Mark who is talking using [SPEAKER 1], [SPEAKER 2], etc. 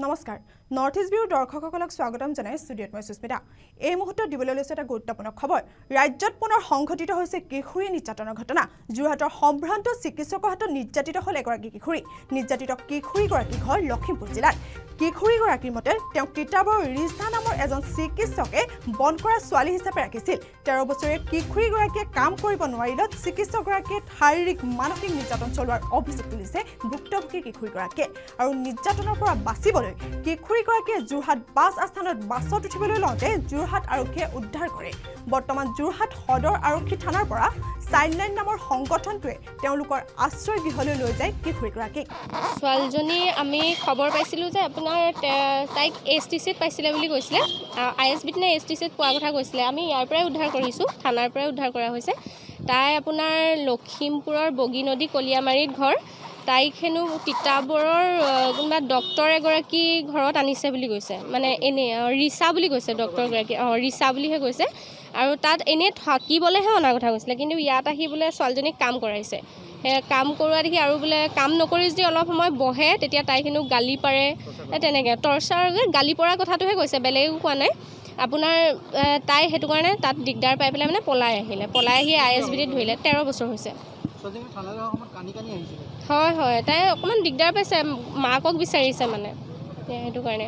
[SPEAKER 1] নমস্কাৰ north east ভিউৰ দৰ্শকসকলক স্বাগতম জনাই ষ্টুডিঅ'ত মই সুস্মিতা এই মুহূৰ্তত দিবলৈ লৈছে এটা গুৰুত্বপূৰ্ণ খবৰ ৰাজ্যত পুনৰ সংঘটিত হৈছে কিশোৰী নিৰ্যাতনৰ ঘটনা যোৰহাটৰ সম্ভ্ৰান্ত চিকিৎসকৰ হাতত নিৰ্যাতিত হ'ল এগৰাকী কিশোৰী নিৰ্যাতিত কিশোৰীগৰাকী ঘৰ লখিমপুৰ জিলাত কিশোৰীগৰাকীৰ মতে তেওঁ কিতাপৰ ৰিছা নামৰ এজন চিকিৎসকে বন্ধ কৰা ছোৱালী হিচাপে ৰাখিছিল 13 বছৰীয়া কিশোৰীগৰাকীয়ে কাম কৰিব নোৱাৰিলত চিকিৎসকগৰাকীয়ে শাৰীৰিক মানসিক নিৰ্যাতন চলোৱাৰ অভিযোগ তুলিছে ভুক্তভোগী কিশোৰীগৰাকীয়ে আৰু নিৰ্যাতনৰ পৰা বাচিবলৈ কিশোৰীগৰাকীয়ে যোৰহাট বাছ আস্থানত বাছত উঠিবলৈ লওঁতে যোৰহাট আৰক্ষীয়ে উদ্ধাৰ কৰে বৰ্তমান যোৰহাট সদৰ আৰক্ষী থানাৰ পৰা চাইল্ডলাইন নামৰ সংগঠনটোৱে তেওঁলোকৰ আশ্ৰয় গৃহলৈ লৈ যায় কিশোৰীগৰাকীক
[SPEAKER 2] ছোৱালীজনী আমি খবৰ পাইছিলোঁ যে আপোনাৰ তাইক STCত পাইছিলে বুলি কৈছিলে ISBত নে STCত পোৱা কথা কৈছিলে আমি ইয়াৰ পৰাই উদ্ধাৰ কৰিছোঁ থানাৰ পৰাই উদ্ধাৰ কৰা হৈছে তাই আপোনাৰ লখিমপুৰৰ বগী নদী কলিয়ামাৰীত ঘৰ তাইক হেনো তিতাবৰৰ কোনোবা ডক্তৰ এগৰাকী ঘৰত আনিছে বুলি কৈছে মানে এনে ৰিছা বুলি কৈছে ডক্তৰগৰাকী ৰিছা বুলিহে কৈছে আৰু তাত এনে থাকিবলৈহে অনা কথা কৈছিলে কিন্তু ইয়াত আহি বোলে ছোৱালীজনীক কাম কৰাইছে কাম কৰোৱা দেখি আৰু বোলে কাম নকৰি যদি অলপ সময় বহে তেতিয়া তাইক হেনো গালি পাৰে তেনেকৈ টৰ্চাৰ গালি পৰা কথাটোহে কৈছে বেলেগো কোৱা নাই আপোনাৰ তাই সেইটো কাৰণে তাত দিগদাৰ পাই পেলাই মানে পলাই আহি ISBত ধৰিলে 13 বছৰ হৈছে হয় তাই অকণমান দিগদাৰ পাইছে মাকক বিচাৰিছে মানে সেইটো কাৰণে